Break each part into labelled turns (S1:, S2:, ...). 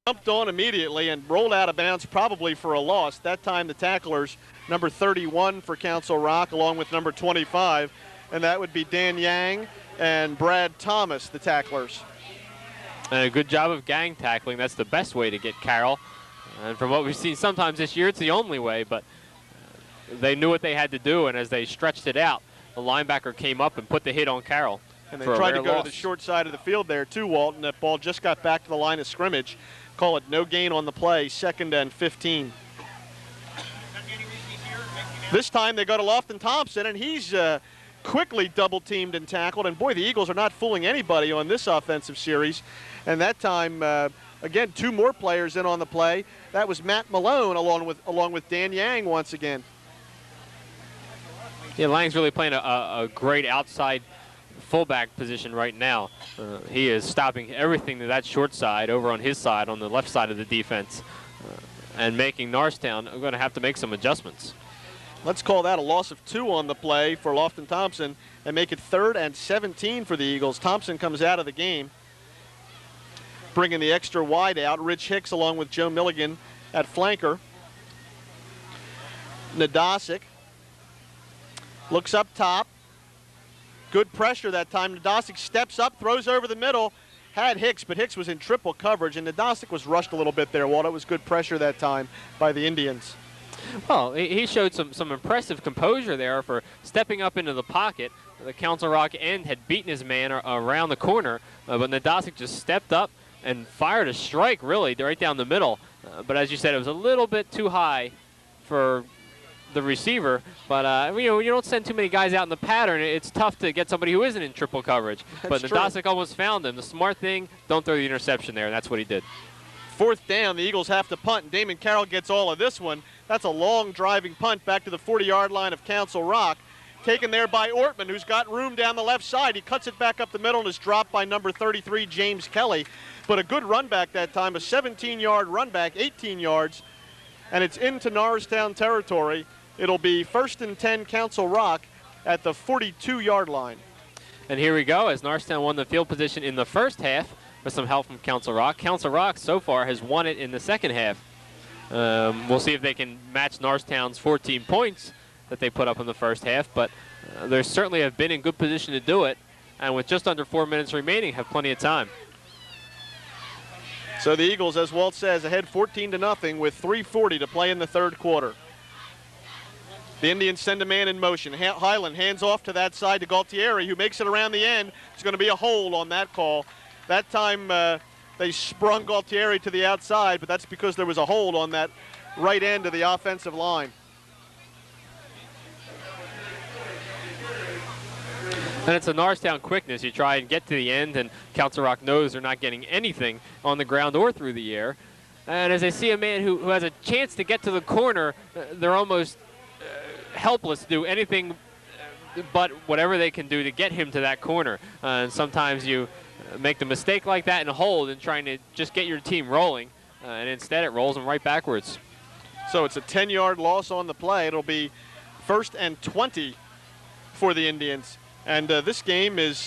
S1: jumped on immediately and rolled out of bounds, probably for a loss. That time the tacklers, number 31 for Council Rock, along with number 25, and that would be Dan Yang and Brad Thomas, the tacklers.
S2: And a good job of gang tackling. That's the best way to get Carroll. And from what we've seen sometimes this year, it's the only way, but they knew what they had to do, and as they stretched it out, the linebacker came up and put the hit on Carroll.
S1: And they tried to go to the short side of the field there too, Walton. That ball just got back to the line of scrimmage. Call it no gain on the play, 2nd and 15. This time they go to Lofton Thompson, and he's quickly double-teamed and tackled. And, boy, the Eagles are not fooling anybody on this offensive series. And that time, again, 2 more players in on the play. That was Matt Malone along with Dan Yang once again.
S2: Yeah, Lang's really playing a great outside fullback position right now. He is stopping everything to that short side over on his side, on the left side of the defense, and making Norristown going to have to make some adjustments.
S1: Let's call that a loss of 2 on the play for Lofton Thompson and make it 3rd and 17 for the Eagles. Thompson comes out of the game, bringing the extra wide out. Rich Hicks along with Joe Milligan at flanker. Nadasic looks up top. Good pressure that time. Nadasic steps up, throws over the middle, had Hicks, but Hicks was in triple coverage, and Nadasic was rushed a little bit there, Walt. It was good pressure that time by the Indians.
S2: Well, he showed some impressive composure there for stepping up into the pocket. The Council Rock end had beaten his man around the corner, but Nadasic just stepped up and fired a strike, really, right down the middle. But as you said, it was a little bit too high for the receiver, but you don't send too many guys out in the pattern. It's tough to get somebody who isn't in triple coverage. But Nadasic almost found him. The smart thing, don't throw the interception there, and that's what he did.
S1: 4th down, the Eagles have to punt, and Damon Carroll gets all of this one. That's a long driving punt back to the 40-yard line of Council Rock. Taken there by Ortman, who's got room down the left side. He cuts it back up the middle and is dropped by number 33, James Kelly. But a good run back that time, a 17-yard run back, 18 yards, and it's into Norristown territory. It'll be 1st and 10 Council Rock at the 42-yard line.
S2: And here we go, as Norristown won the field position in the first half with some help from Council Rock. Council Rock so far has won it in the second half. We'll see if they can match Norristown's 14 points that they put up in the first half, but they certainly have been in good position to do it, and with just under 4 minutes remaining, have plenty of time.
S1: So the Eagles, as Walt says, ahead 14-0 with 3:40 to play in the 3rd quarter. The Indians send a man in motion. Highland hands off to that side to Galtieri, who makes it around the end. It's going to be a hold on that call. That time they sprung Galtieri to the outside, but that's because there was a hold on that right end of the offensive line.
S2: And it's a Norristown quickness. You try and get to the end, and Council Rock knows they're not getting anything on the ground or through the air. And as they see a man who has a chance to get to the corner, they're almost helpless to do anything but whatever they can do to get him to that corner. And sometimes you make the mistake like that and hold and trying to just get your team rolling, and instead it rolls them right backwards.
S1: So it's a 10-yard loss on the play. It'll be 1st and 20 for the Indians. And this game is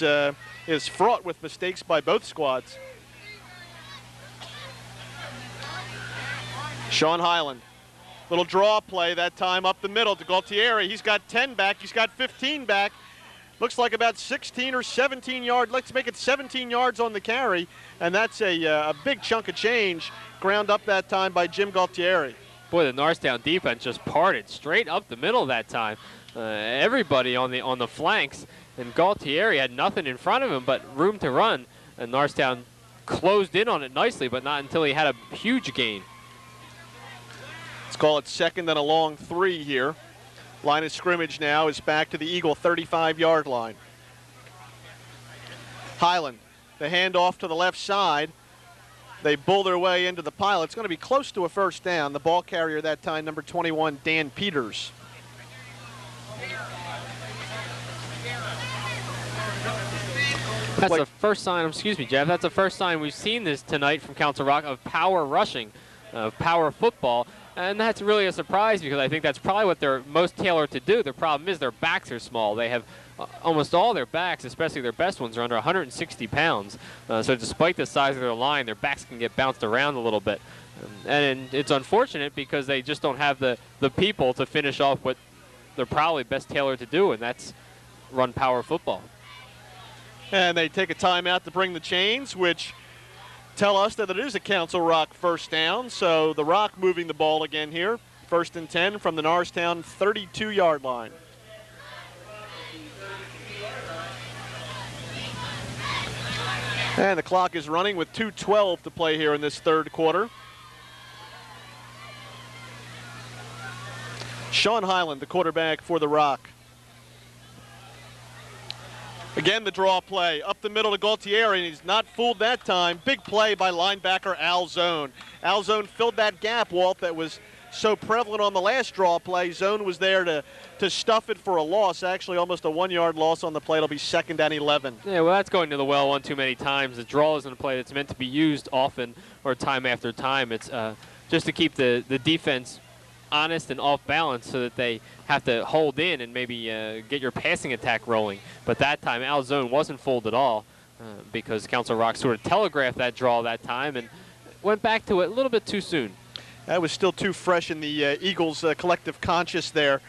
S1: fraught with mistakes by both squads. Sean Highland. Little draw play that time up the middle to Galtieri. He's got 10 back. He's got 15 back. Looks like about 16 or 17 yards. Let's make it 17 yards on the carry. And that's a big chunk of change ground up that time by Jim Galtieri.
S2: Boy, the Norristown defense just parted straight up the middle that time. Everybody on the flanks. And Galtieri had nothing in front of him but room to run. And Norristown closed in on it nicely, but not until he had a huge gain.
S1: Let's call it 2nd and a long 3 here. Line of scrimmage now is back to the Eagle 35-yard line. Highland, the handoff to the left side. They bull their way into the pile. It's going to be close to a 1st down. The ball carrier that time, number 21, Dan Peters.
S2: That's the first sign, excuse me, Jeff, that's the first sign we've seen this tonight from Council Rock of power rushing, of power football. And that's really a surprise because I think that's probably what they're most tailored to do. The problem is their backs are small. They have almost all their backs, especially their best ones, are under 160 pounds. So despite the size of their line, their backs can get bounced around a little bit. And it's unfortunate because they just don't have the people to finish off what they're probably best tailored to do, and that's run power football.
S1: And they take a timeout to bring the chains, which tell us that it is a Council Rock first down. So the Rock moving the ball again here. 1st and 10 from the Norristown 32-yard line. And the clock is running with 2:12 to play here in this third quarter. Sean Highland, the quarterback for the Rock. Again, the draw play up the middle to Gaultieri, and he's not fooled that time. Big play by linebacker Al Zone. Al Zone filled that gap, Walt, that was so prevalent on the last draw play. Zone was there to stuff it for a loss, actually almost a 1-yard loss on the play. It'll be 2nd and 11.
S2: Yeah, well, that's going to the well one too many times. The draw isn't a play that's meant to be used often or time after time. It's just to keep the defense honest and off balance so that they have to hold in and maybe get your passing attack rolling. But that time, Al Zone wasn't fooled at all because Council Rock sort of telegraphed that draw that time and went back to it a little bit too soon.
S1: That was still too fresh in the Eagles' collective conscious there.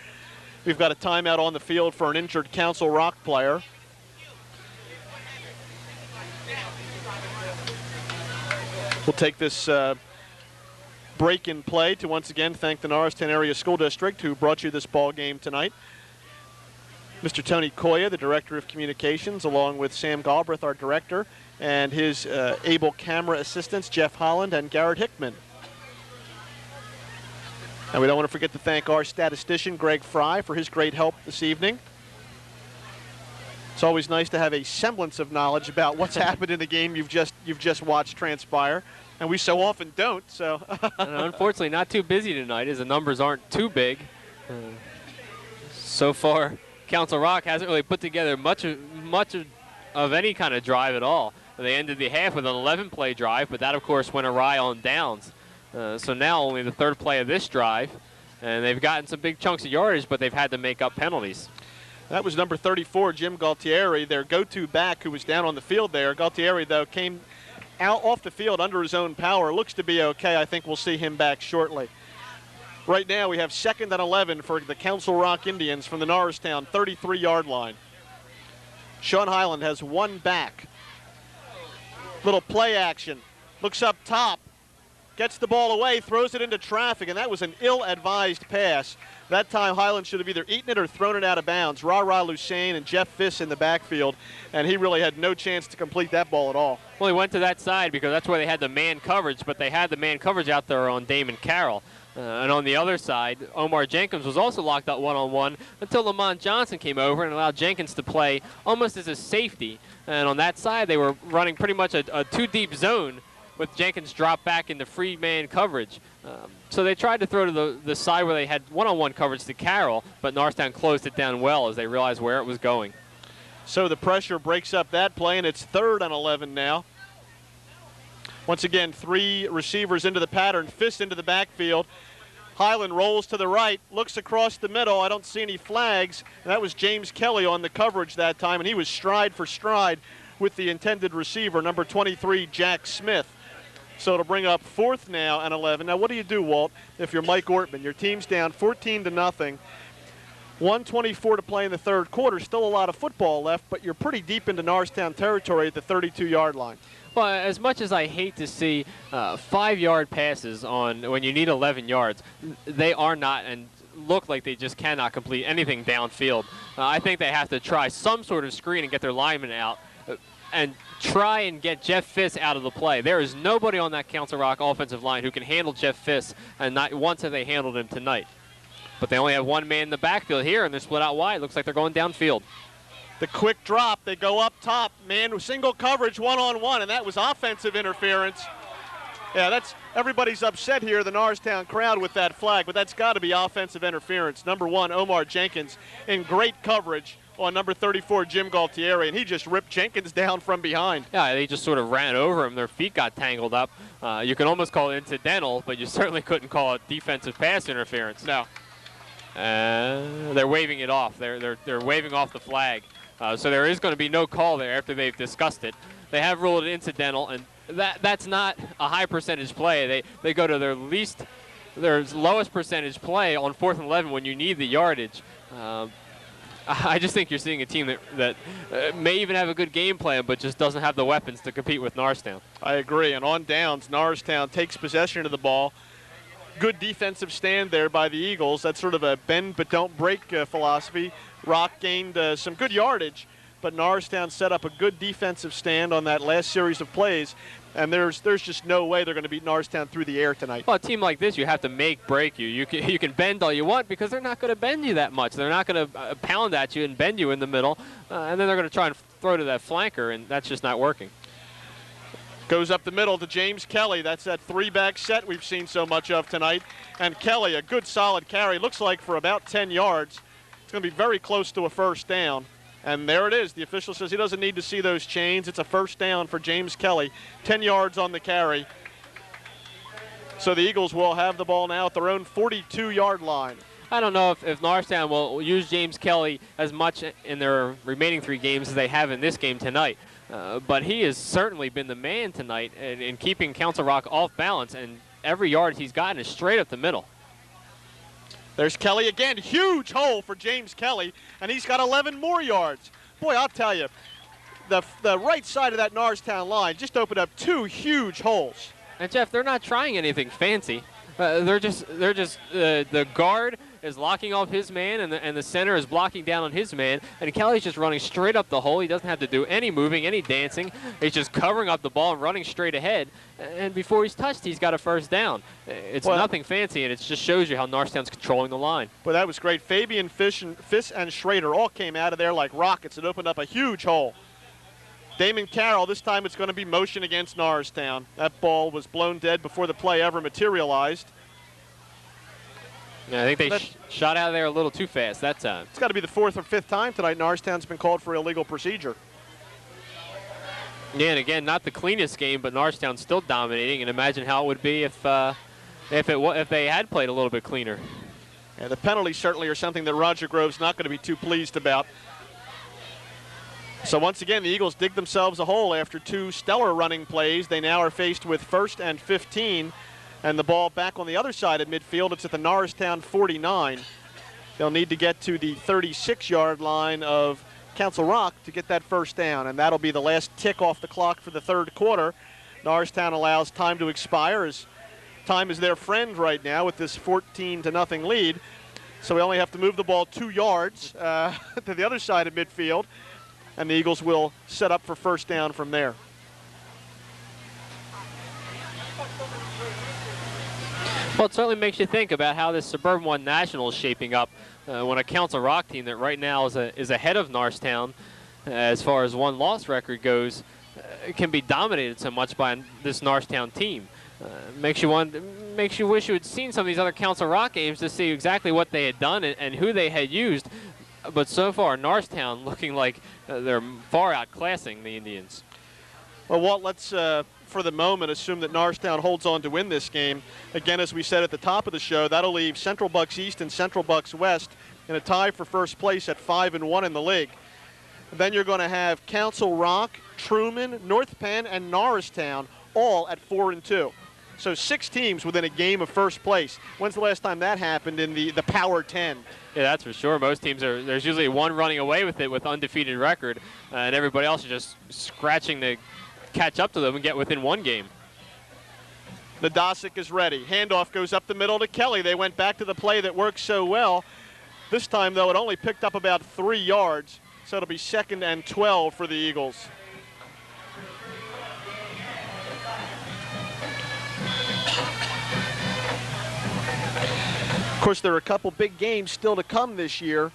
S1: We've got a timeout on the field for an injured Council Rock player. We'll take this break in play to once again thank the Norristown Area School District who brought you this ball game tonight. Mr. Tony Koya, the Director of Communications, along with Sam Galbraith, our Director, and his able camera assistants, Jeff Holland and Garrett Hickman. And we don't want to forget to thank our statistician, Greg Fry, for his great help this evening. It's always nice to have a semblance of knowledge about what's happened in the game you've just watched transpire. And we so often don't, so.
S2: Unfortunately, not too busy tonight as the numbers aren't too big. So far, Council Rock hasn't really put together much of any kind of drive at all. They ended the half with an 11-play drive, but that, of course, went awry on downs. So now only the 3rd play of this drive, and they've gotten some big chunks of yardage, but they've had to make up penalties.
S1: That was number 34, Jim Gaultieri, their go-to back who was down on the field there. Gaultieri, though, came out off the field under his own power. Looks to be okay. I think we'll see him back shortly. Right now we have 2nd and 11 for the Council Rock Indians from the Norristown 33-yard line. Sean Highland has one back. Little play action. Looks up top. Gets the ball away, throws it into traffic, and that was an ill-advised pass. That time Highland should have either eaten it or thrown it out of bounds. Ra-Ra Lucane and Jeff Fiss in the backfield, and he really had no chance to complete that ball at all.
S2: Well, he went to that side because that's where they had the man coverage, but they had the man coverage out there on Damon Carroll. And on the other side, Omar Jenkins was also locked up one-on-one until Lamont Johnson came over and allowed Jenkins to play almost as a safety. And on that side, they were running pretty much a two-deep zone with Jenkins dropped back into free man coverage. So they tried to throw to the side where they had one-on-one coverage to Carroll, but Norristown closed it down well as they realized where it was going.
S1: So the pressure breaks up that play, and it's 3rd and 11 now. Once again, 3 receivers into the pattern, Fiss into the backfield. Highland rolls to the right, looks across the middle. I don't see any flags. That was James Kelly on the coverage that time, and he was stride for stride with the intended receiver, number 23, Jack Smith. So it'll bring up 4th now and 11. Now, what do you do, Walt, if you're Mike Ortman? Your team's down 14-0. 1:24 to play in the 3rd quarter. Still a lot of football left, but you're pretty deep into Norristown territory at the 32-yard line.
S2: Well, as much as I hate to see 5-yard passes on when you need 11 yards, they are not and look like they just cannot complete anything downfield. I think they have to try some sort of screen and get their linemen out and try and get Jeff Fiss out of the play. There is nobody on that Council Rock offensive line who can handle Jeff Fiss, and not once have they handled him tonight. But they only have one man in the backfield here, and they're split out wide. Looks like they're going downfield.
S1: The quick drop, they go up top, man, single coverage, one-on-one, and that was offensive interference. Yeah, that's everybody's upset here, the Norristown crowd, with that flag, but that's got to be offensive interference. Number 1, Omar Jenkins, in great coverage, on number 34, Jim Galtieri, and he just ripped Jenkins down from behind.
S2: Yeah, they just sort of ran over him. Their feet got tangled up. You can almost call it incidental, but you certainly couldn't call it defensive pass interference.
S1: No.
S2: They're waving it off. They're waving off the flag. So there is going to be no call there after they've discussed it. They have ruled it incidental, and that's not a high percentage play. They go to their lowest percentage play on 4th and 11 when you need the yardage. I just think you're seeing a team that may even have a good game plan, but just doesn't have the weapons to compete with Norristown.
S1: I agree. And on downs, Norristown takes possession of the ball. Good defensive stand there by the Eagles. That's sort of a bend but don't break philosophy. Rock gained some good yardage, but Norristown set up a good defensive stand on that last series of plays. And there's just no way they're going to beat Norristown through the air tonight.
S2: Well, a team like this, you have to break you. You can bend all you want because they're not going to bend you that much. They're not going to pound at you and bend you in the middle, and then they're going to try and throw to that flanker, and that's just not working.
S1: Goes up the middle to James Kelly. That's that three-back set we've seen so much of tonight. And Kelly, a good solid carry. Looks like for about 10 yards. It's going to be very close to a first down. And there it is. The official says he doesn't need to see those chains. It's a first down for James Kelly. 10 yards on the carry. So the Eagles will have the ball now at their own 42-yard line.
S2: I don't know if Norristown will use James Kelly as much in their remaining 3 games as they have in this game tonight. But he has certainly been the man tonight in keeping Council Rock off balance. And every yard he's gotten is straight up the middle.
S1: There's Kelly again. Huge hole for James Kelly, and he's got 11 more yards. Boy, I'll tell you, the right side of that Norristown line just opened up 2 huge holes.
S2: And Jeff, they're not trying anything fancy. They're just the guard is locking off his man, and the center is blocking down on his man, and Kelly's just running straight up the hole. He doesn't have to do any moving, any dancing. He's just covering up the ball and running straight ahead. And before he's touched, he's got a first down. It's nothing fancy, and it just shows you how Norristown's controlling the line.
S1: Well, that was great. Fabian, Fiss, and Schrader all came out of there like rockets and opened up a huge hole. Damon Carroll, this time it's going to be motion against Norristown. That ball was blown dead before the play ever materialized.
S2: Yeah, I think they shot out of there a little too fast that time.
S1: It's got to be the 4th or 5th time tonight Norristown's been called for illegal procedure.
S2: Yeah, and again, not the cleanest game, but Norristown's still dominating. And imagine how it would be if they had played a little bit cleaner.
S1: Yeah, the penalties certainly are something that Roger Grove's not going to be too pleased about. So once again, the Eagles dig themselves a hole after 2 stellar running plays. They now are faced with 1st and 15. And the ball back on the other side of midfield. It's at the Norristown 49. They'll need to get to the 36-yard line of Council Rock to get that first down, and that'll be the last tick off the clock for the 3rd quarter. Norristown allows time to expire, as time is their friend right now with this 14-0 lead. So we only have to move the ball 2 yards to the other side of midfield, and the Eagles will set up for first down from there.
S2: Well, it certainly makes you think about how this Suburban 1 National is shaping up when a Council Rock team that right now is ahead of Norristown as far as one-loss record goes can be dominated so much by this Norristown team. Makes you wish you had seen some of these other Council Rock games to see exactly what they had done and who they had used. But so far, Norristown looking like they're far outclassing the Indians.
S1: Well, Walt, let's, for the moment, assume that Norristown holds on to win this game. Again, as we said at the top of the show, that'll leave Central Bucks East and Central Bucks West in a tie for first place at 5-1 in the league. Then you're going to have Council Rock, Truman, North Penn, and Norristown all at 4-2. So 6 teams within a game of first place. When's the last time that happened in the Power 10?
S2: Yeah, that's for sure. Most teams there's usually one running away with it with undefeated record, and everybody else is just scratching to catch up to them and get within 1 game.
S1: The Dosick is ready. Handoff goes up the middle to Kelly. They went back to the play that worked so well. This time, though, it only picked up about 3 yards, so it'll be 2nd and 12 for the Eagles. Of course, there are a couple big games still to come this year.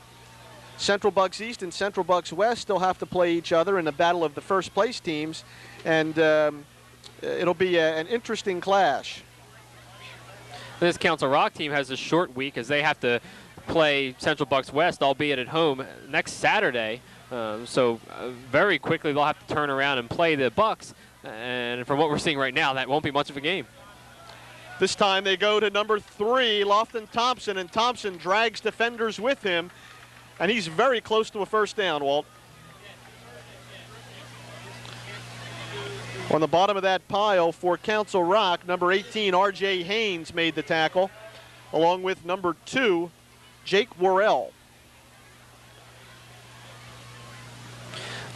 S1: Central Bucks East and Central Bucks West still have to play each other in the battle of the first place teams, and it'll be an interesting clash.
S2: This Council Rock team has a short week as they have to play Central Bucks West, albeit at home, next Saturday. So very quickly they'll have to turn around and play the Bucks. And from what we're seeing right now, that won't be much of a game.
S1: This time they go to number 3, Lofton Thompson, and Thompson drags defenders with him, and he's very close to a first down, Walt. On the bottom of that pile for Council Rock, number 18, R.J. Haynes made the tackle, along with number 2, Jake Worrell.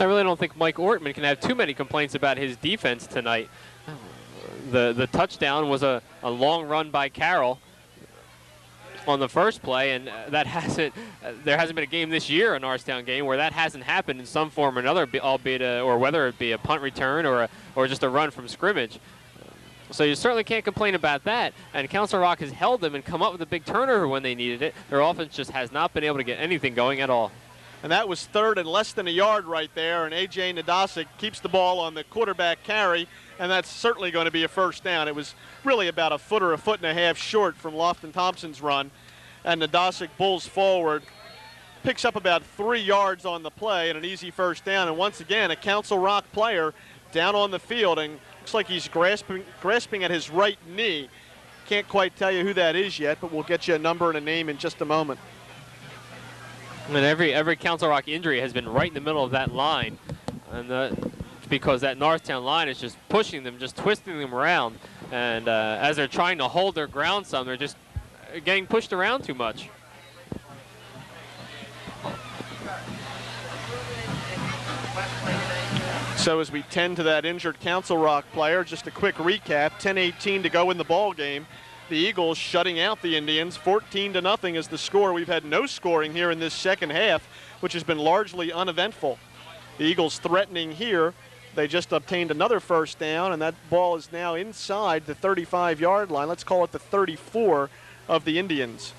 S2: I really don't think Mike Ortman can have too many complaints about his defense tonight. The touchdown was a long run by Carroll on the first play, and there hasn't been a game this year, a Norristown game, where that hasn't happened in some form or another, albeit or whether it be a punt return or just a run from scrimmage. So you certainly can't complain about that. And Council Rock has held them and come up with a big turnover when they needed it. Their offense just has not been able to get anything going at all.
S1: And that was third and less than a yard right there, and A.J. Nadasic keeps the ball on the quarterback carry, and that's certainly going to be a first down. It was really about a foot or a foot and a half short from Lofton Thompson's run, and Nadasic bulls forward, picks up about 3 yards on the play and an easy first down. And once again, a Council Rock player down on the field, and looks like he's grasping at his right knee. Can't quite tell you who that is yet, but we'll get you a number and a name in just a moment.
S2: And every Council Rock injury has been right in the middle of that line, and because that Norristown line is just pushing them, just twisting them around, and as they're trying to hold their ground some, they're just getting pushed around too much.
S1: So as we tend to that injured Council Rock player, just a quick recap, 10:18 to go in the ball game. The Eagles shutting out the Indians, 14-0 is the score. We've had no scoring here in this second half, which has been largely uneventful. The Eagles threatening here. They just obtained another first down, and that ball is now inside the 35-yard line. Let's call it the 34 of the Indians.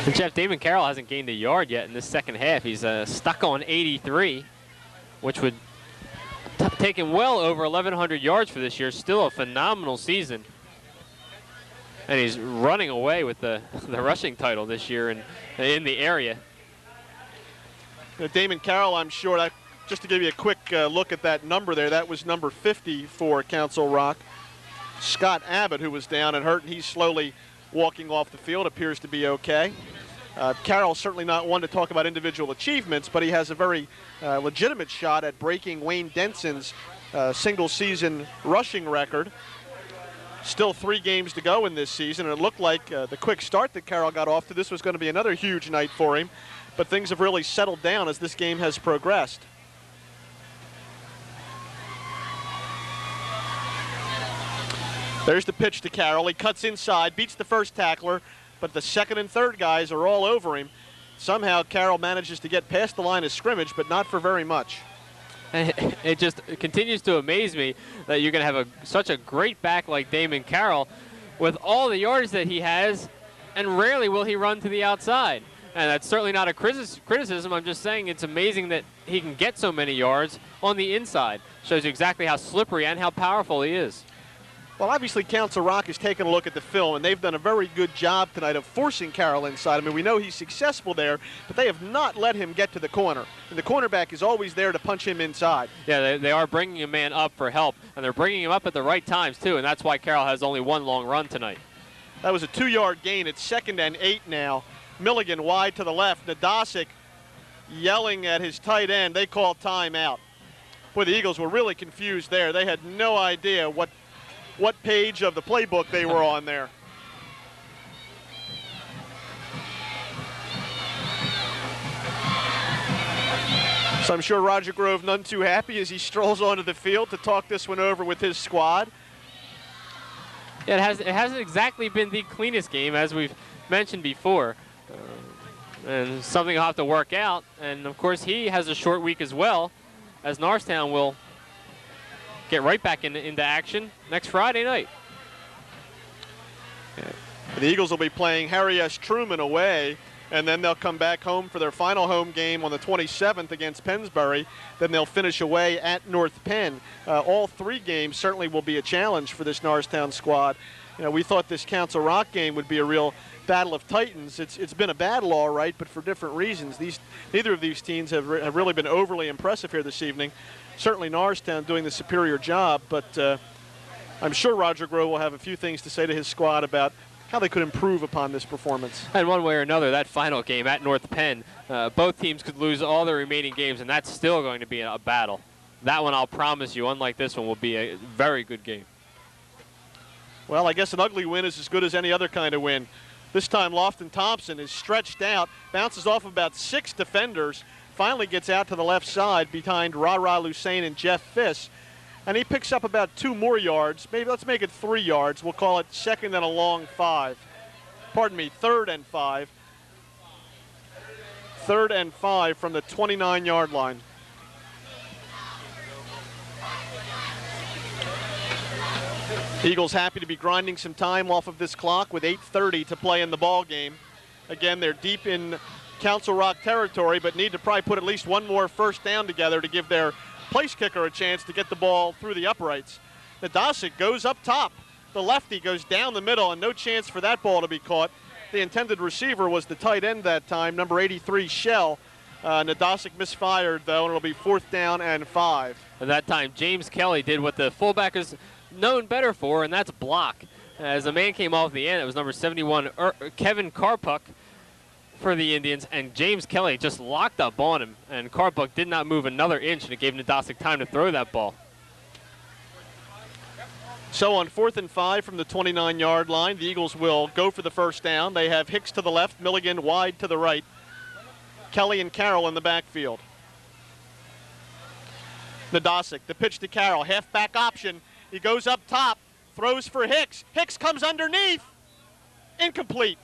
S2: And Jeff, Damon Carroll hasn't gained a yard yet in this second half. He's stuck on 83, which would take him well over 1,100 yards for this year. Still a phenomenal season. And he's running away with the rushing title this year in the area.
S1: Damon Carroll, I'm sure, just to give you a quick look at that number there, that was number 50 for Council Rock. Scott Abbott, who was down and hurt, and he's slowly walking off the field, appears to be okay. Carroll's certainly not one to talk about individual achievements, but he has a very legitimate shot at breaking Wayne Denson's single-season rushing record. Still 3 games to go in this season, and it looked like the quick start that Carroll got off to, this was going to be another huge night for him, but things have really settled down as this game has progressed. There's the pitch to Carroll. He cuts inside, beats the first tackler, but the second and third guys are all over him. Somehow Carroll manages to get past the line of scrimmage, but not for very much.
S2: It just continues to amaze me that you can have such a great back like Damon Carroll with all the yards that he has, and rarely will he run to the outside. And that's certainly not a criticism. I'm just saying it's amazing that he can get so many yards on the inside. Shows you exactly how slippery and how powerful he is.
S1: Well, obviously, Council Rock has taken a look at the film, and they've done a very good job tonight of forcing Carroll inside. I mean, we know he's successful there, but they have not let him get to the corner. And the cornerback is always there to punch him inside.
S2: Yeah, they are bringing a man up for help, and they're bringing him up at the right times, too, and that's why Carroll has only 1 long run tonight.
S1: That was a 2-yard gain. It's 2nd and 8 now. Milligan wide to the left. Nadasic yelling at his tight end. They call timeout. Boy, the Eagles were really confused there. They had no idea what page of the playbook they were on there. So I'm sure Roger Grove none too happy as he strolls onto the field to talk this one over with his squad.
S2: Yeah, it hasn't exactly been the cleanest game, as we've mentioned before. And something he'll have to work out. And, of course, he has a short week as well, as Norristown will get right back into action next Friday night.
S1: The Eagles will be playing Harry S. Truman away and then they'll come back home for their final home game on the 27th against Pennsbury. Then they'll finish away at North Penn. All 3 games certainly will be a challenge for this Norristown squad. We thought this Council Rock game would be a real battle of titans. It's been a battle, all right, but for different reasons. Neither of these teams have really been overly impressive here this evening. Certainly Norristown doing the superior job, but I'm sure Roger Grove will have a few things to say to his squad about how they could improve upon this performance.
S2: And one way or another, that final game at North Penn, both teams could lose all their remaining games, and that's still going to be a battle. That one, I'll promise you, unlike this one, will be a very good game.
S1: Well, I guess an ugly win is as good as any other kind of win. This time, Lofton Thompson is stretched out, bounces off about 6 defenders, finally gets out to the left side behind Ra Lusain and Jeff Fiss, and he picks up about 2 more yards. Maybe let's make it 3 yards. We'll call it 2nd and a long 5. Pardon me, 3rd and 5. 3rd and 5 from the 29-yard line. Eagles happy to be grinding some time off of this clock with 8:30 to play in the ball game. Again, they're deep in Council Rock territory, but need to probably put at least one more first down together to give their place kicker a chance to get the ball through the uprights. Nadasic goes up top. The lefty goes down the middle, and no chance for that ball to be caught. The intended receiver was the tight end that time, number 83, Shell. Nadasic misfired, though, and it'll be 4th down and 5.
S2: At that time, James Kelly did what the fullback is known better for, and that's block. As a man came off the end, it was number 71, Kevin Karpuk for the Indians, and James Kelly just locked up on him, and Karpuk did not move another inch, and it gave Nadasic time to throw that ball.
S1: So on 4th and 5 from the 29-yard line, the Eagles will go for the first down. They have Hicks to the left, Milligan wide to the right, Kelly and Carroll in the backfield. Nadasic, the pitch to Carroll, halfback option. He goes up top, throws for Hicks. Hicks comes underneath. Incomplete.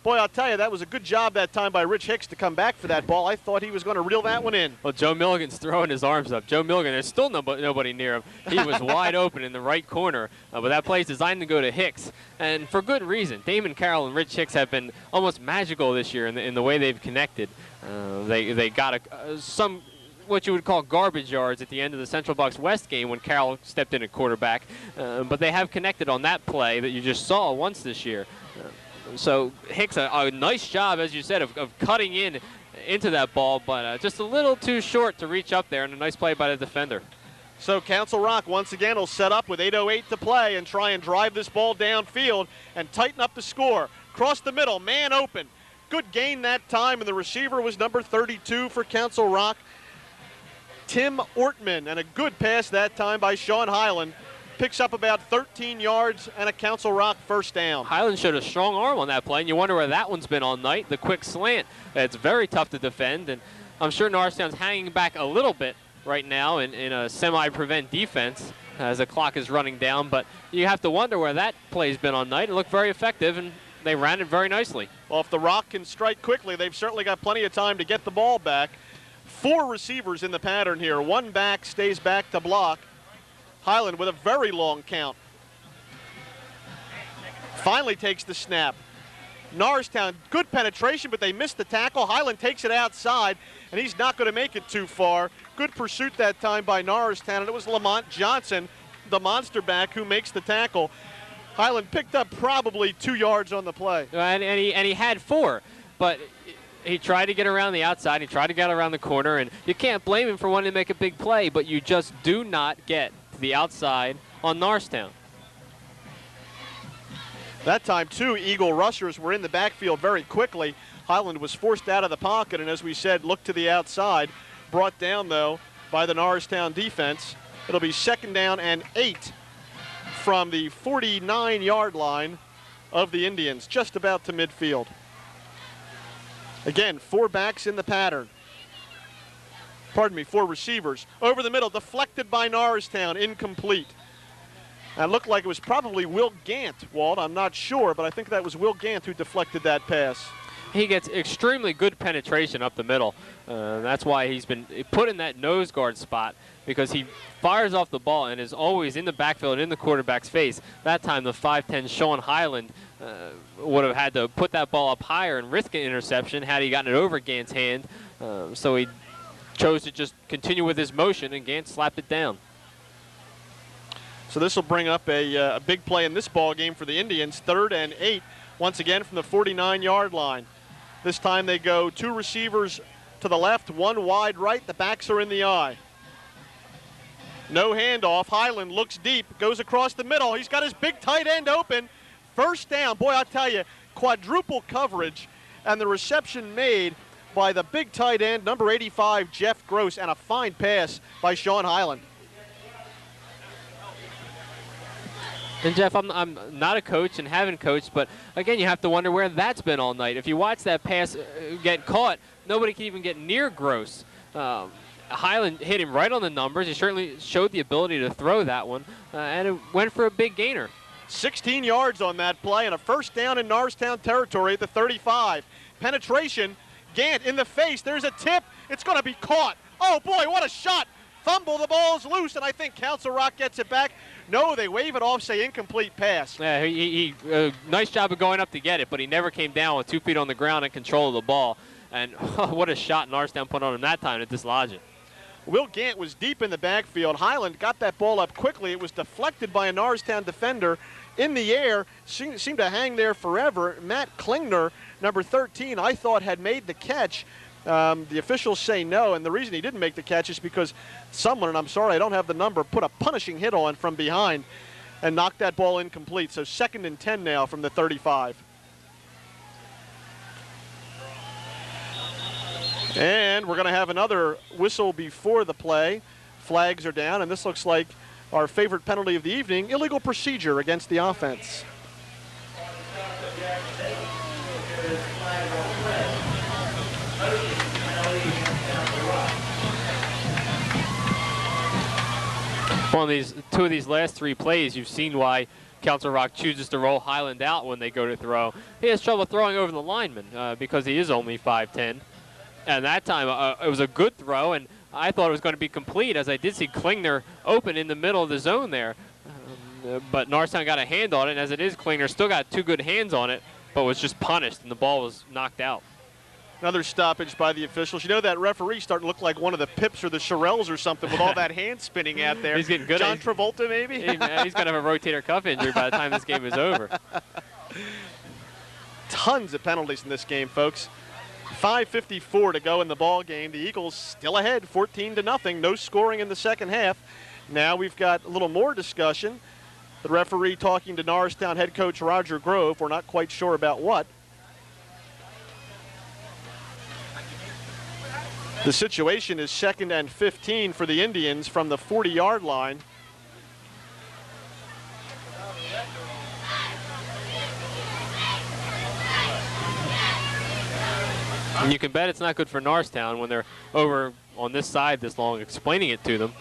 S1: Boy, I'll tell you, that was a good job that time by Rich Hicks to come back for that ball. I thought he was going to reel that one in.
S2: Well, Joe Milligan's throwing his arms up. Joe Milligan, there's still nobody near him. He was wide open in the right corner, but that play is designed to go to Hicks, and for good reason. Damon Carroll and Rich Hicks have been almost magical this year in the way they've connected. They got some what you would call garbage yards at the end of the Central Bucks West game when Carroll stepped in at quarterback, but they have connected on that play that you just saw once this year. So Hicks, a nice job, as you said, of cutting into that ball, but just a little too short to reach up there, and a nice play by the defender.
S1: So Council Rock once again will set up with 8:08 to play and try and drive this ball downfield and tighten up the score. Cross the middle, man open. Good gain that time, and the receiver was number 32 for Council Rock, Tim Ortman, and a good pass that time by Sean Highland. Picks up about 13 yards and a Council Rock first down.
S2: Highland showed a strong arm on that play, and you wonder where that one's been all night. The quick slant. It's very tough to defend, and I'm sure Norristown's hanging back a little bit right now in a semi-prevent defense as the clock is running down, but you have to wonder where that play's been all night. It looked very effective, and they ran it very nicely.
S1: Well, if the Rock can strike quickly, they've certainly got plenty of time to get the ball back. 4 receivers in the pattern here. 1 back stays back to block. Highland with a very long count. Finally takes the snap. Norristown, good penetration, but they missed the tackle. Highland takes it outside, and he's not going to make it too far. Good pursuit that time by Norristown, and it was Lamont Johnson, the monster back, who makes the tackle. Highland picked up probably 2 yards on the play.
S2: And he had 4, but he tried to get around the outside. He tried to get around the corner, and you can't blame him for wanting to make a big play, but you just do not get the outside on Norristown.
S1: That time, 2 Eagle rushers were in the backfield very quickly. Highland was forced out of the pocket, and as we said, looked to the outside. Brought down, though, by the Norristown defense. It'll be 2nd down and 8 from the 49-yard line of the Indians, just about to midfield. Again, 4 backs in the pattern. 4 receivers. Over the middle, deflected by Norristown, incomplete. And it looked like it was probably Will Gant, Walt. I'm not sure, but I think that was Will Gant who deflected that pass.
S2: he gets extremely good penetration up the middle. That's why he's been put in that nose guard spot, because he fires off the ball and is always in the backfield in the quarterback's face. That time the 5'10 Sean Highland would have had to put that ball up higher and risk an interception had he gotten it over Gant's hand. So he chose to just continue with his motion, and Gant slapped it down.
S1: So this will bring up a big play in this ball game for the Indians. 3rd and 8, once again from the 49-yard line. This time they go 2 receivers to the left, 1 wide right. The backs are in the eye. No handoff. Highland looks deep, goes across the middle. He's got his big tight end open. First down. Boy, I tell you, quadruple coverage, and the reception made by the big tight end, number 85, Jeff Gross, and a fine pass by Sean Highland.
S2: And Jeff, I'm not a coach and haven't coached, but again, you have to wonder where that's been all night. If you watch that pass get caught, nobody can even get near Gross. Highland hit him right on the numbers. He certainly showed the ability to throw that one, and it went for a big gainer.
S1: 16 yards on that play, and a first down in Norristown territory at the 35. Penetration, Gant in the face. There's a tip. It's going to be caught. Oh, boy, what a shot. Fumble, the ball's loose, and I think Council Rock gets it back. No, they wave it off, say incomplete pass.
S2: Yeah, he nice job of going up to get it, but he never came down with 2 feet on the ground in control of the ball. And what a shot Norristown put on him that time to dislodge it.
S1: Will Gant was deep in the backfield. Highland got that ball up quickly. It was deflected by a Norristown defender in the air. Seemed to hang there forever. Matt Klingner, number 13, I thought had made the catch. The officials say no, and the reason he didn't make the catch is because someone, and I'm sorry I don't have the number, put a punishing hit on from behind and knocked that ball incomplete. So 2nd and 10 now from the 35. And we're going to have another whistle before the play. Flags are down, and this looks like our favorite penalty of the evening, illegal procedure against the offense.
S2: Well, these 2 of these last 3 plays, you've seen why Council Rock chooses to roll Highland out when they go to throw. He has trouble throwing over the lineman because he is only 5'10". And that time, it was a good throw, and I thought it was going to be complete, as I did see Klingner open in the middle of the zone there. But Norristown got a hand on it, and as it is, Klingner still got 2 good hands on it, but was just punished, and the ball was knocked out.
S1: Another stoppage by the officials. You know, that referee starting to look like one of the Pips or the Shirelles or something with all that hand spinning out there.
S2: He's getting good.
S1: John Travolta, maybe?
S2: He's going to have a rotator cuff injury by the time this game is over.
S1: Tons of penalties in this game, folks. 5:54 to go in the ball game. The Eagles still ahead, 14-0. No scoring in the second half. Now we've got a little more discussion. The referee talking to Norristown head coach Roger Grove. We're not quite sure about what. The situation is 2nd and 15 for the Indians from the 40-yard line.
S2: And you can bet it's not good for Norristown when they're over on this side this long explaining it to them.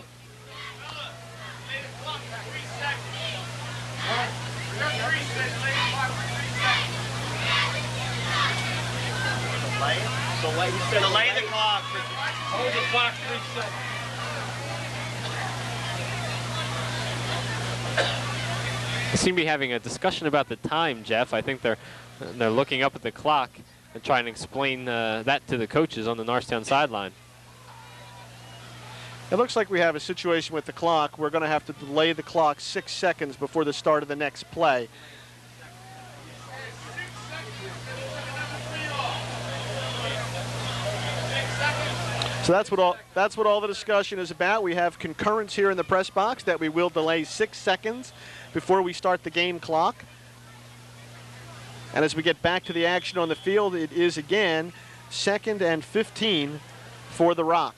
S3: Delay the clock. Hold the clock 3 seconds.
S2: They seem to be having a discussion about the time, Jeff. I think they're looking up at the clock and trying to explain that to the coaches on the Norristown sideline.
S1: It looks like we have a situation with the clock. We're going to have to delay the clock 6 seconds before the start of the next play. So that's what all the discussion is about. We have concurrence here in the press box that we will delay 6 seconds before we start the game clock. And as we get back to the action on the field, it is again 2nd and 15 for the Rock.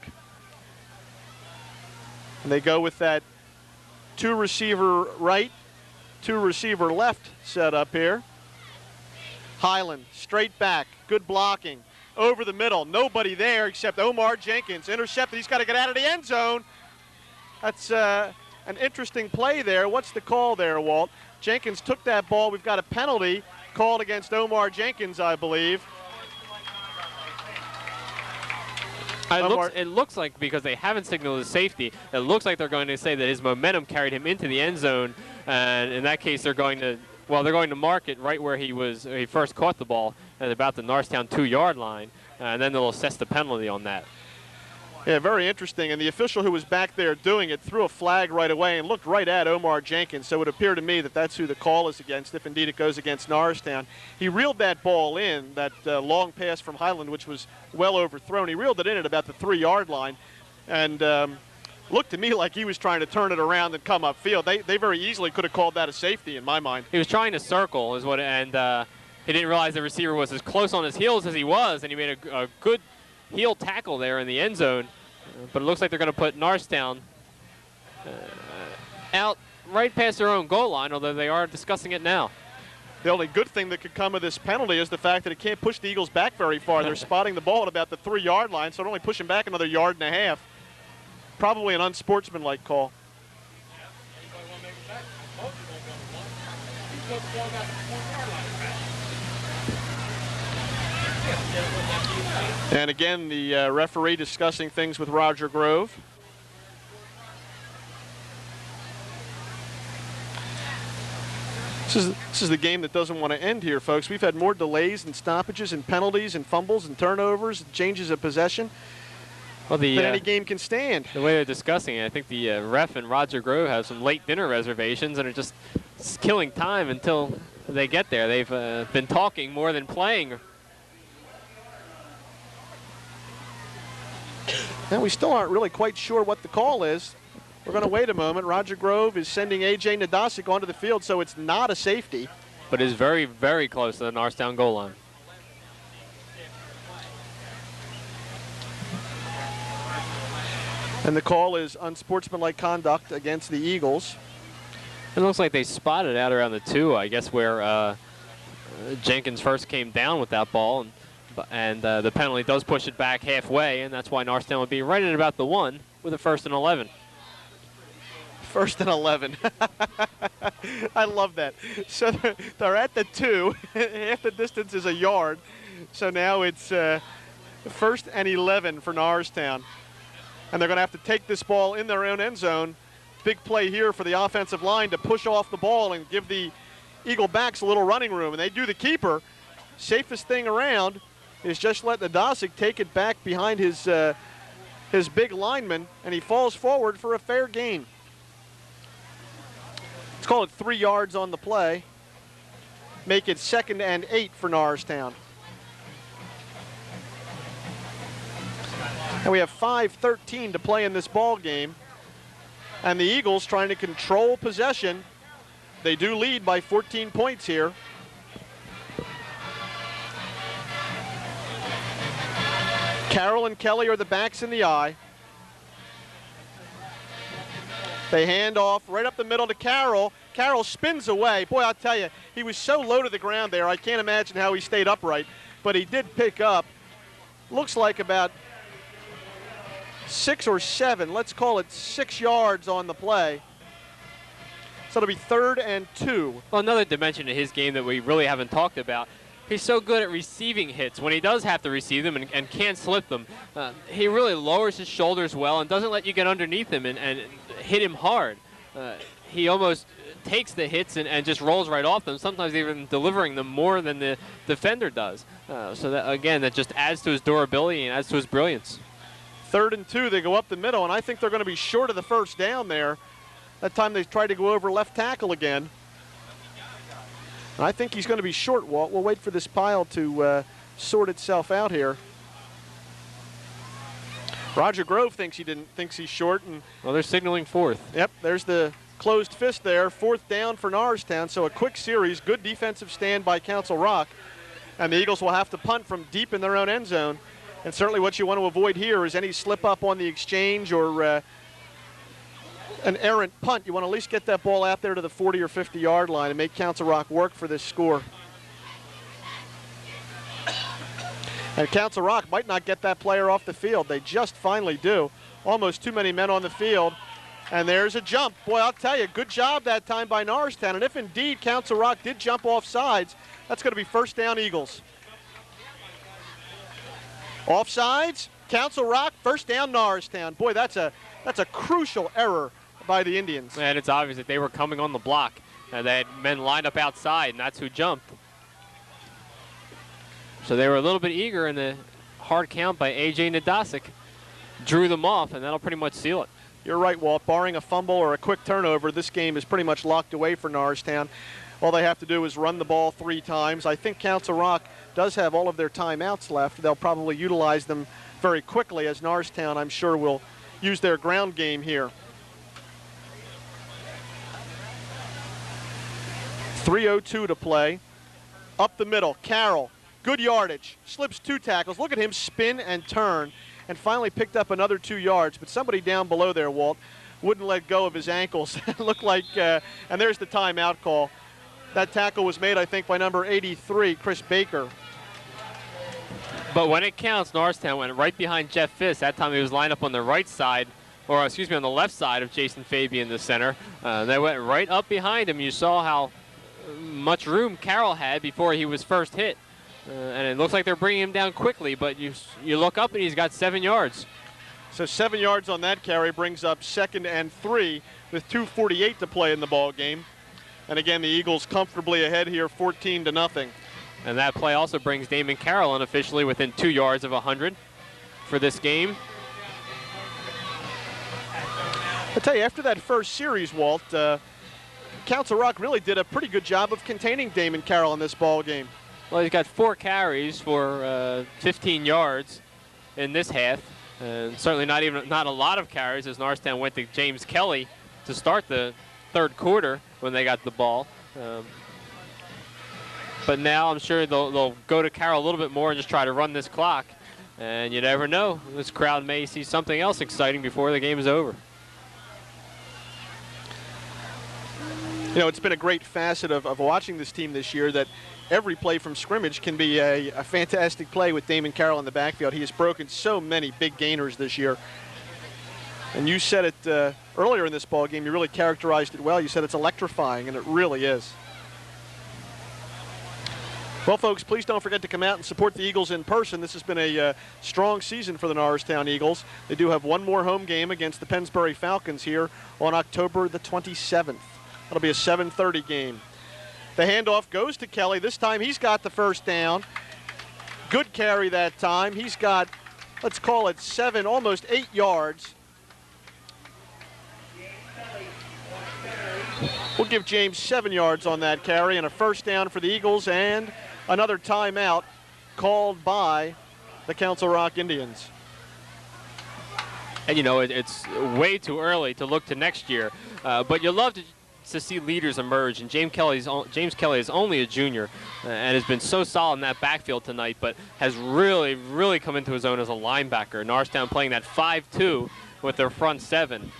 S1: And they go with that 2 receiver right, 2 receiver left setup here. Highland straight back, good blocking. Over the middle, nobody there except Omar Jenkins. Intercepted, he's got to get out of the end zone. That's an interesting play there. What's the call there, Walt? Jenkins took that ball. We've got a penalty called against Omar Jenkins, I believe.
S2: It looks like, because they haven't signaled his safety, it looks like they're going to say that his momentum carried him into the end zone, and in that case they're going to mark it right where he first caught the ball at about the Norristown 2-yard line, and then they'll assess the penalty on that.
S1: Yeah, very interesting. And the official who was back there doing it threw a flag right away and looked right at Omar Jenkins. So it would appear to me that that's who the call is against, if indeed it goes against Norristown. He reeled that ball in, that long pass from Highland, which was well overthrown. He reeled it in at about the 3-yard line, and looked to me like he was trying to turn it around and come upfield. They very easily could have called that a safety in my mind.
S2: He was trying to circle, and he didn't realize the receiver was as close on his heels as he was, and he made a good heel tackle there in the end zone. But it looks like they're going to put Norristown out right past their own goal line, although they are discussing it now.
S1: The only good thing that could come of this penalty is the fact that it can't push the Eagles back very far. They're spotting the ball at about the 3-yard line, so it'll only push them back another 1.5 yards. Probably an unsportsmanlike call. And again, the referee discussing things with Roger Grove. This is the game that doesn't want to end here, folks. We've had more delays and stoppages and penalties and fumbles and turnovers, and changes of possession than any game can stand.
S2: The way they're discussing it, I think the ref and Roger Grove have some late dinner reservations and are just killing time until they get there. They've been talking more than playing.
S1: And we still aren't really quite sure what the call is. We're going to wait a moment. Roger Grove is sending A.J. Nadasic onto the field, so it's not a safety.
S2: But is very, very close to the Norristown goal line.
S1: And the call is unsportsmanlike conduct against the Eagles.
S2: It looks like they spotted out around the 2, I guess, where Jenkins first came down with that ball. And the penalty does push it back halfway, and that's why Norristown would be right at about the 1 with a 1st and 11.
S1: 1st and 11. I love that. So they're at the 2. Half the distance is a yard. So now it's 1st and 11 for Norristown. And they're going to have to take this ball in their own end zone. Big play here for the offensive line to push off the ball and give the Eagle backs a little running room. And they do the keeper. Safest thing around is just let Nadasic take it back behind his big lineman, and he falls forward for a fair gain. Let's call it 3 yards on the play. Make it 2nd and 8 for Norristown. And we have 5:13 to play in this ball game. And the Eagles trying to control possession. They do lead by 14 points here. Carroll and Kelly are the backs in the eye. They hand off right up the middle to Carroll. Carroll spins away. Boy, I'll tell you, he was so low to the ground there, I can't imagine how he stayed upright. But he did pick up, looks like about 6 or 7, let's call it 6 yards on the play. So it'll be 3rd and 2.
S2: Well, another dimension to his game that we really haven't talked about, he's so good at receiving hits. When he does have to receive them and can't slip them, he really lowers his shoulders well and doesn't let you get underneath him and hit him hard. He almost takes the hits and just rolls right off them, sometimes even delivering them more than the defender does. So that, again, that just adds to his durability and adds to his brilliance.
S1: 3rd and 2, they go up the middle, and I think they're going to be short of the first down there. That time they tried to go over left tackle again. And I think he's going to be short, Walt. We'll wait for this pile to sort itself out here. Roger Grove thinks he's short. And
S2: well, they're signaling 4th.
S1: Yep, there's the closed fist there. 4th down for Norristown. So a quick series, good defensive stand by Council Rock. And the Eagles will have to punt from deep in their own end zone. And certainly what you want to avoid here is any slip up on the exchange or an errant punt. You want to at least get that ball out there to the 40 or 50 yard line and make Council Rock work for this score. And Council Rock might not get that player off the field. They just finally do. Almost too many men on the field. And there's a jump. Boy, I'll tell you, good job that time by Norristown. And if indeed Council Rock did jump off sides, that's going to be 1st down Eagles. Offsides, Council Rock, first down Norristown. Boy, that's a crucial error by the Indians.
S2: And it's obvious that they were coming on the block. They had men lined up outside, and that's who jumped. So they were a little bit eager, and the hard count by A.J. Nadasic drew them off, and that'll pretty much seal it.
S1: You're right, Walt. Barring a fumble or a quick turnover, this game is pretty much locked away for Norristown. All they have to do is run the ball 3 times. I think Council Rock does have all of their timeouts left. They'll probably utilize them very quickly, as Norristown, I'm sure, will use their ground game here. 3:02 to play. Up the middle, Carroll, good yardage, slips 2 tackles. Look at him spin and turn, and finally picked up another 2 yards. But somebody down below there, Walt, wouldn't let go of his ankles. It looked like, and there's the timeout call. That tackle was made, I think, by number 83, Chris Baker.
S2: But when it counts, Norristown went right behind Jeff Fisk. That time he was lined up on the right side, or excuse me, on the left side of Jason Fabian, the center. They went right up behind him. You saw how much room Carroll had before he was first hit. And it looks like they're bringing him down quickly, but you look up and he's got 7 yards.
S1: So 7 yards on that carry brings up 2nd and 3 with 2:48 to play in the ball game. And again, the Eagles comfortably ahead here, 14-0.
S2: And that play also brings Damon Carroll unofficially within 2 yards of 100 for this game.
S1: I'll tell you, after that first series, Walt, Council Rock really did a pretty good job of containing Damon Carroll in this ball game.
S2: Well, he's got 4 carries for 15 yards in this half. And certainly not a lot of carries, as Norristown went to James Kelly to start the third quarter when they got the ball. But now I'm sure they'll go to Carroll a little bit more and just try to run this clock. And you never know. This crowd may see something else exciting before the game is over.
S1: You know, it's been a great facet of watching this team this year that every play from scrimmage can be a fantastic play with Damon Carroll in the backfield. He has broken so many big gainers this year. And you said it earlier in this ball game. You really characterized it well. You said it's electrifying, and it really is. Well, folks, please don't forget to come out and support the Eagles in person. This has been a strong season for the Norristown Eagles. They do have one more home game against the Pennsbury Falcons here on October the 27th. That'll be a 7:30 game. The handoff goes to Kelly. This time he's got the first down. Good carry that time. He's got, let's call it 7, almost 8 yards. We'll give James 7 yards on that carry and a first down for the Eagles and another timeout called by the Council Rock Indians.
S2: And you know, it's way too early to look to next year, but you love to see leaders emerge, and James Kelly is only a junior and has been so solid in that backfield tonight, but has really come into his own as a linebacker. Norristown playing that 5-2 with their front 7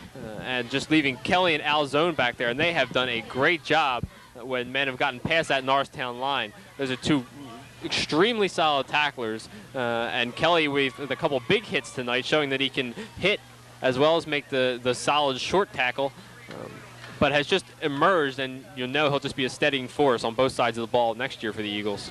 S2: and just leaving Kelly and Al Zone back there, and they have done a great job when men have gotten past that Norristown line. Those are 2 extremely solid tacklers, and Kelly with a couple big hits tonight, showing that he can hit as well as make the solid short tackle. But has just emerged, and you'll know he'll just be a steadying force on both sides of the ball next year for the Eagles.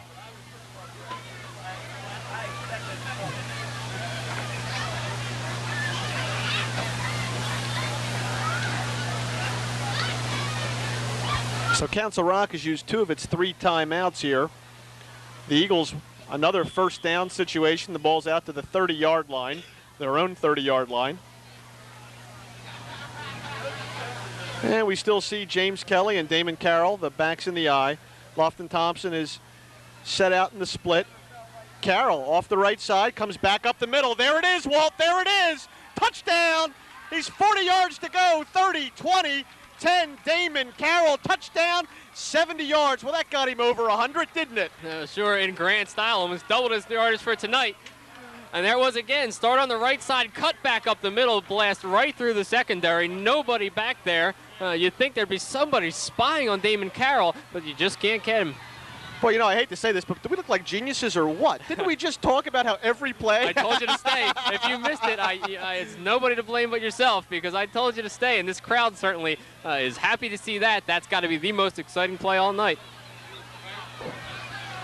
S1: So Council Rock has used 2 of its 3 timeouts here. The Eagles, another first down situation. The ball's out to the 30-yard line, their own 30-yard line. And we still see James Kelly and Damon Carroll, the backs in the eye. Lofton Thompson is set out in the split. Carroll off the right side, comes back up the middle. There it is, Walt, there it is. Touchdown. He's 40 yards to go, 30, 20, 10. Damon Carroll, touchdown, 70 yards. Well, that got him over 100, didn't it?
S2: Sure, in grand style, almost doubled his yardage for tonight. And there was again, start on the right side, cut back up the middle, blast right through the secondary. Nobody back there. You'd think there'd be somebody spying on Damon Carroll, but you just can't get him.
S1: Well, you know, I hate to say this, but do we look like geniuses or what? Didn't we just talk about how every play?
S2: I told you to stay. If you missed it, it's nobody to blame but yourself, because I told you to stay, and this crowd certainly is happy to see that. That's got to be the most exciting play all night.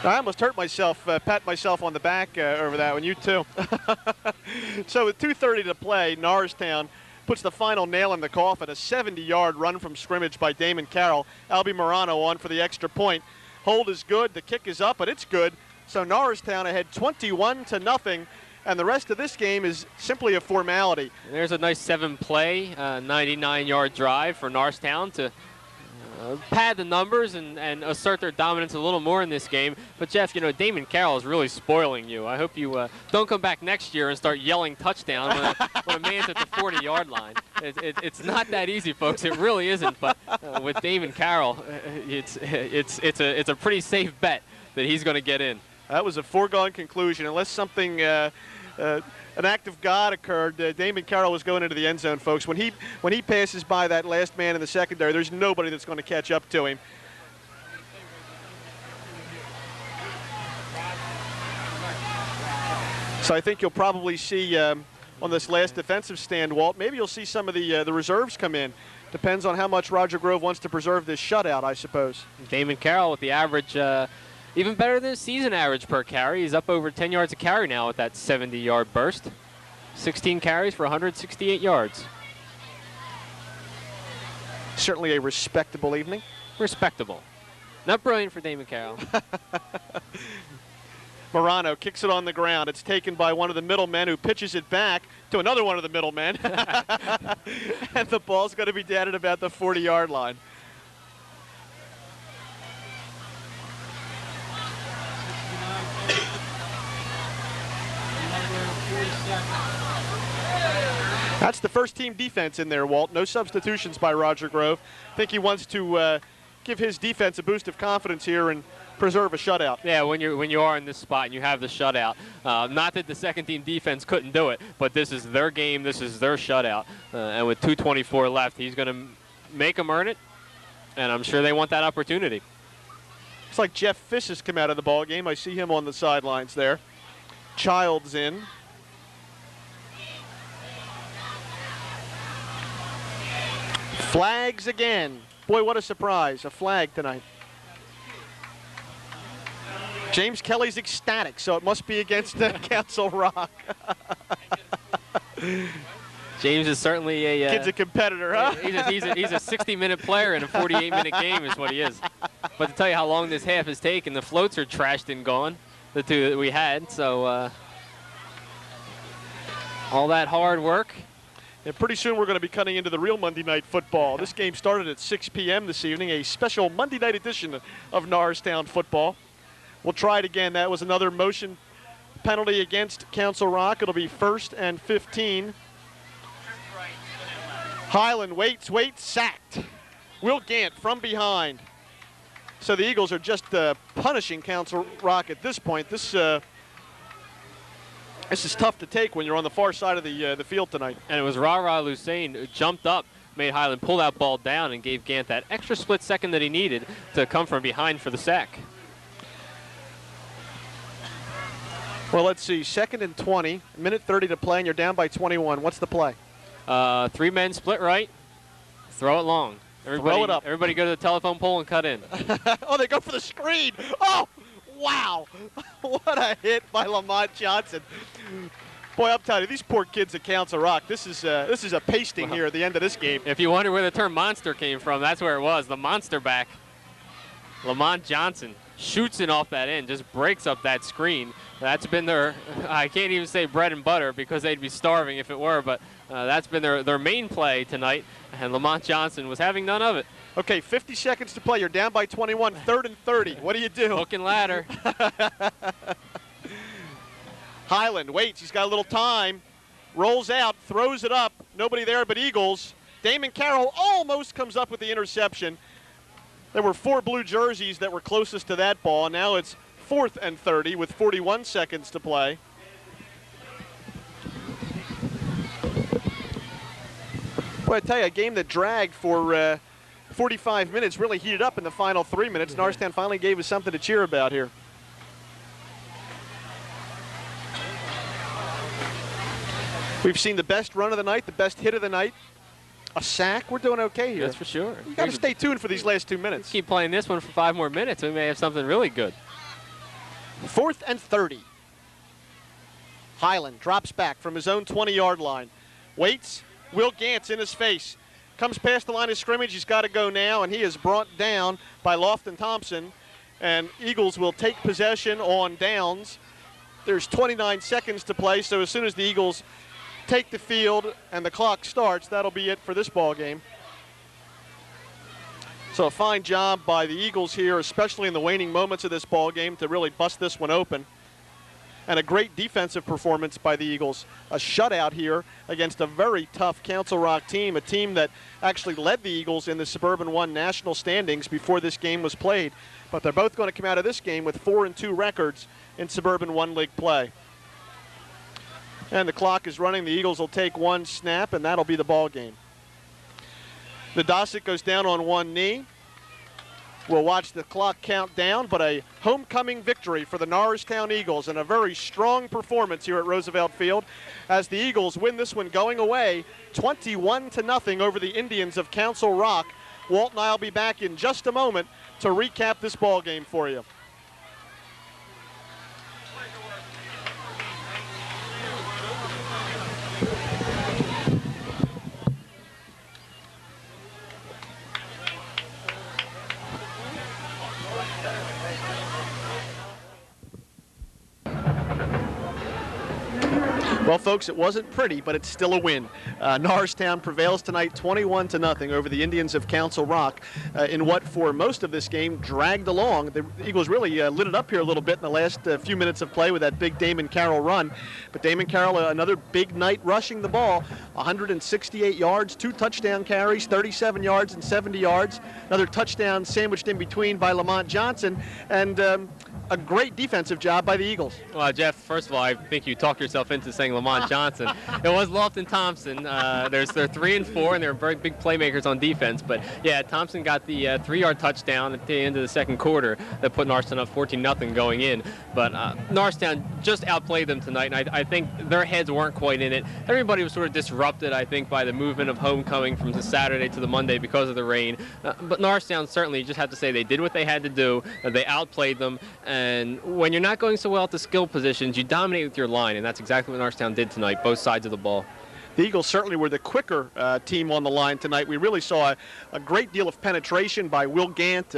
S1: I almost hurt myself, pat myself on the back over that one. You too. So with 2:30 to play, Norristown puts the final nail in the coffin, a 70-yard run from scrimmage by Damon Carroll. Albie Morano on for the extra point. Hold is good. The kick is up, but it's good. So Norristown ahead 21-0, and the rest of this game is simply a formality.
S2: There's a nice 7-play, 99-yard drive for Norristown to pad the numbers and assert their dominance a little more in this game. But, Jeff, you know, Damon Carroll is really spoiling you. I hope you don't come back next year and start yelling touchdown when a man's at the 40-yard line. It's not that easy, folks. It really isn't. But with Damon Carroll, it's a pretty safe bet that he's going to get in.
S1: That was a foregone conclusion. Unless something an act of God occurred, Damon Carroll was going into the end zone, folks. When he passes by that last man in the secondary, there's nobody that's going to catch up to him. So I think you'll probably see on this last defensive stand, Walt, maybe you'll see some of the reserves come in. Depends on how much Roger Grove wants to preserve this shutout, I suppose.
S2: Damon Carroll with the average even better than his season average per carry. He's up over 10 yards a carry now with that 70-yard burst. 16 carries for 168 yards.
S1: Certainly a respectable evening.
S2: Respectable. Not brilliant for Damon Carroll.
S1: Morano kicks it on the ground. It's taken by one of the middlemen who pitches it back to another one of the middlemen. And the ball's going to be down at about the 40-yard line. That's the first team defense in there, Walt. No substitutions by Roger Grove. I think he wants to give his defense a boost of confidence here and preserve a shutout.
S2: Yeah, when you are in this spot and you have the shutout, not that the second team defense couldn't do it, but this is their game, this is their shutout. And with 2:24 left, he's going to make them earn it, and I'm sure they want that opportunity.
S1: Looks like Jeff Fish has come out of the ball game. I see him on the sidelines there. Child's in. Flags again. Boy, what a surprise. A flag tonight. James Kelly's ecstatic, so it must be against Council Rock.
S2: James is certainly a...
S1: Kid's a competitor, huh?
S2: He's a 60-minute player in a 48-minute game is what he is. But to tell you how long this half has taken, the floats are trashed and gone, the two that we had. So all that hard work.
S1: And pretty soon we're going to be cutting into the real Monday Night Football. This game started at 6 p.m. this evening, a special Monday night edition of Norristown Football. We'll try it again. That was another motion penalty against Council Rock. It'll be 1st and 15. Highland waits, sacked. Will Gant from behind. So the Eagles are just punishing Council Rock at this point. This is tough to take when you're on the far side of the field tonight.
S2: And it was Ra Lusain who jumped up, made Highland pull that ball down, and gave Gant that extra split second that he needed to come from behind for the sack.
S1: Well, let's see. 2nd and 20, minute 30 to play, and you're down by 21. What's the play?
S2: 3 men split right, throw it long.
S1: Throw it up.
S2: Everybody go to the telephone pole and cut in.
S1: Oh, they go for the screen. Oh, wow. What a hit by Lamont Johnson. Boy, I'm telling you, these poor kids at Council Rock, this is a pasting here at the end of this game.
S2: If you wonder where the term monster came from, that's where it was. The monster back. Lamont Johnson shoots it off that end, just breaks up that screen. That's been their, I can't even say bread and butter because they'd be starving if it were, but that's been their main play tonight, and Lamont Johnson was having none of it.
S1: Okay, 50 seconds to play. You're down by 21, 3rd and 30. What do you do?
S2: Hook and ladder.
S1: Highland waits. He's got a little time. Rolls out, throws it up. Nobody there but Eagles. Damon Carroll almost comes up with the interception. There were 4 blue jerseys that were closest to that ball. Now it's 4th and 30 with 41 seconds to play. Well, I tell you, a game that dragged for 45 minutes really heated up in the final 3 minutes. Mm-hmm. Norristown finally gave us something to cheer about here. We've seen the best run of the night, the best hit of the night. A sack. We're doing okay here.
S2: That's for sure.
S1: You got to stay tuned for these last 2 minutes.
S2: Keep playing this one for 5 more minutes. We may have something really good.
S1: 4th and 30. Highland drops back from his own 20-yard line. Waits. Will Gantz in his face. Comes past the line of scrimmage. He's got to go now, and he is brought down by Lofton Thompson. And Eagles will take possession on downs. There's 29 seconds to play, so as soon as the Eagles take the field and the clock starts, that'll be it for this ball game. So a fine job by the Eagles here, especially in the waning moments of this ball game, to really bust this one open. And a great defensive performance by the Eagles. A shutout here against a very tough Council Rock team, a team that actually led the Eagles in the Suburban 1 national standings before this game was played. But they're both going to come out of this game with 4-2 records in Suburban 1 League play. And the clock is running. The Eagles will take one snap, and that'll be the ball game. The Dosick goes down on one knee. We'll watch the clock count down, but a homecoming victory for the Norristown Eagles and a very strong performance here at Roosevelt Field as the Eagles win this one going away 21-0 over the Indians of Council Rock. Walt and I will be back in just a moment to recap this ball game for you. Well, folks, it wasn't pretty, but it's still a win. Norristown prevails tonight 21-0 over the Indians of Council Rock in what, for most of this game, dragged along. The Eagles really lit it up here a little bit in the last few minutes of play with that big Damon Carroll run. But Damon Carroll, another big night rushing the ball, 168 yards, 2 touchdown carries, 37 yards and 70 yards. Another touchdown sandwiched in between by Lamont Johnson, and a great defensive job by the Eagles.
S2: Well, Jeff, first of all, I think you talked yourself into saying Lamont Johnson. It was Lofton Thompson. They're 3 and 4, and they're very big playmakers on defense. But, yeah, Thompson got the 3-yard touchdown at the end of the second quarter that put Norristown up 14-0 going in. But Norristown just outplayed them tonight, and I think their heads weren't quite in it. Everybody was sort of disrupted, I think, by the movement of homecoming from the Saturday to the Monday because of the rain. But Norristown certainly, you just have to say, they did what they had to do. They outplayed them. And when you're not going so well at the skill positions, you dominate with your line, and that's exactly what Norristown did tonight, both sides of the ball.
S1: The Eagles certainly were the quicker team on the line tonight. We really saw a great deal of penetration by Will Gant,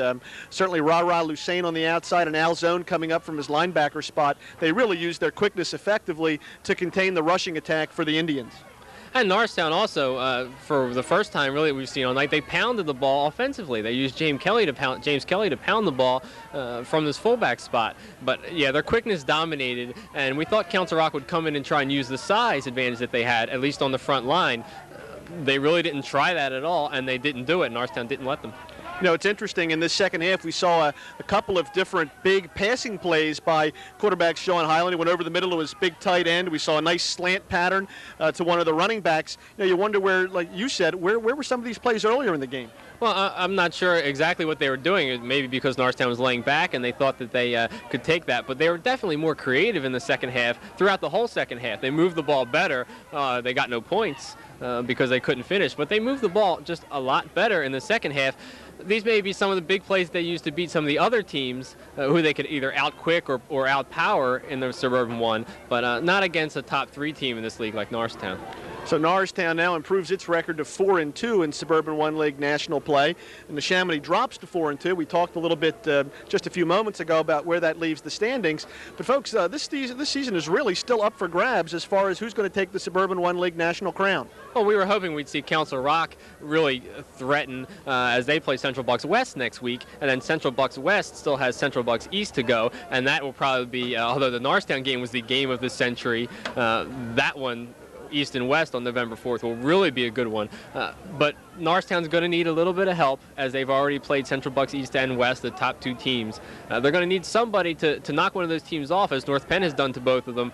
S1: certainly Ra-Ra Lucane on the outside, and Al Zone coming up from his linebacker spot. They really used their quickness effectively to contain the rushing attack for the Indians.
S2: And Norristown also, for the first time really we've seen all night, they pounded the ball offensively. They used James Kelly to pound the ball from this fullback spot. But yeah, their quickness dominated, and we thought Council Rock would come in and try and use the size advantage that they had, at least on the front line. They really didn't try that at all, and they didn't do it. Norristown didn't let them.
S1: You know, it's interesting, in this second half we saw a couple of different big passing plays by quarterback Sean Highland. He went over the middle of his big tight end. We saw a nice slant pattern to one of the running backs. You know, you wonder where, like you said, where were some of these plays earlier in the game?
S2: Well, I'm not sure exactly what they were doing. Maybe because Norristown was laying back and they thought that they could take that. But they were definitely more creative in the second half, throughout the whole second half. They moved the ball better. They got no points because they couldn't finish. But they moved the ball just a lot better in the second half. These may be some of the big plays they used to beat some of the other teams who they could either out-quick or out-power in the Suburban 1, but not against a top 3 team in this league like Norristown.
S1: So Norristown now improves its record to 4-2 in Suburban 1 League national play, and the Chamonix drops to 4-2. We talked a little bit just a few moments ago about where that leaves the standings. But folks, this season is really still up for grabs as far as who's going to take the Suburban 1 League national crown.
S2: Well, we were hoping we'd see Council Rock really threaten as they play Central Bucks West next week, and then Central Bucks West still has Central Bucks East to go, and that will probably be, although the Norristown game was the game of the century, that one, East and West on November 4th, will really be a good one. But Norristown's going to need a little bit of help, as they've already played Central Bucks East and West, the top 2 teams. They're going to need somebody to knock one of those teams off, as North Penn has done to both of them.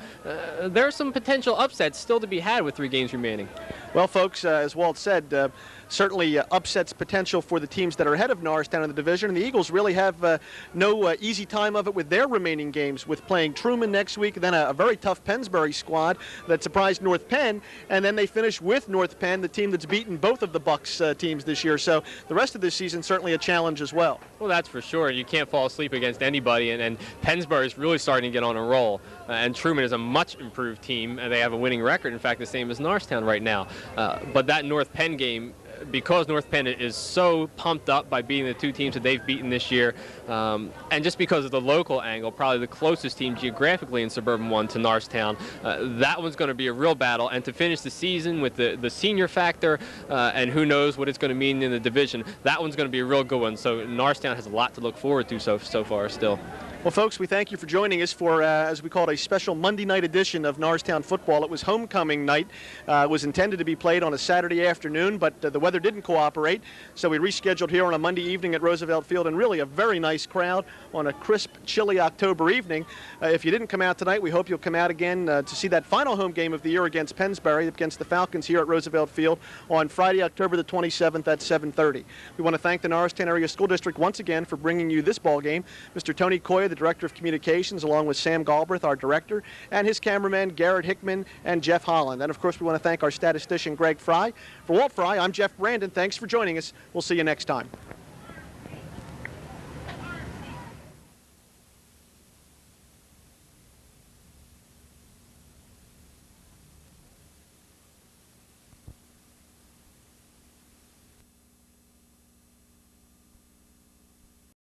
S2: There are some potential upsets still to be had with 3 games remaining.
S1: Well, folks, as Walt said, certainly upsets potential for the teams that are ahead of Norristown in the division. And the Eagles really have no easy time of it with their remaining games, with playing Truman next week, then a very tough Pennsbury squad that surprised North Penn, and then they finish with North Penn, the team that's beaten both of the Bucks teams this year. So the rest of this season certainly a challenge as well.
S2: Well, that's for sure. You can't fall asleep against anybody, and Pennsbury is really starting to get on a roll. And Truman is a much improved team, and they have a winning record, in fact, the same as Norristown right now. But that North Penn game, because North Penn is so pumped up by beating the two teams that they've beaten this year, and just because of the local angle, probably the closest team geographically in Suburban 1 to Norristown, that one's going to be a real battle. And to finish the season with the senior factor, and who knows what it's going to mean in the division, that one's going to be a real good one. So Norristown has a lot to look forward to so far still.
S1: Well, folks, we thank you for joining us for, as we call it, a special Monday night edition of Norristown Football. It was homecoming night. It was intended to be played on a Saturday afternoon, but the weather didn't cooperate, so we rescheduled here on a Monday evening at Roosevelt Field, and really a very nice crowd on a crisp, chilly October evening. If you didn't come out tonight, we hope you'll come out again to see that final home game of the year against Pennsbury, against the Falcons here at Roosevelt Field on Friday, October the 27th at 7:30. We want to thank the Norristown Area School District once again for bringing you this ball game. Mr. Tony Coya, the Director of Communications, along with Sam Galbraith, our director, and his cameraman, Garrett Hickman and Jeff Holland. And, of course, we want to thank our statistician, Greg Fry. For Walt Fry, I'm Jeff Brandon. Thanks for joining us. We'll see you next time.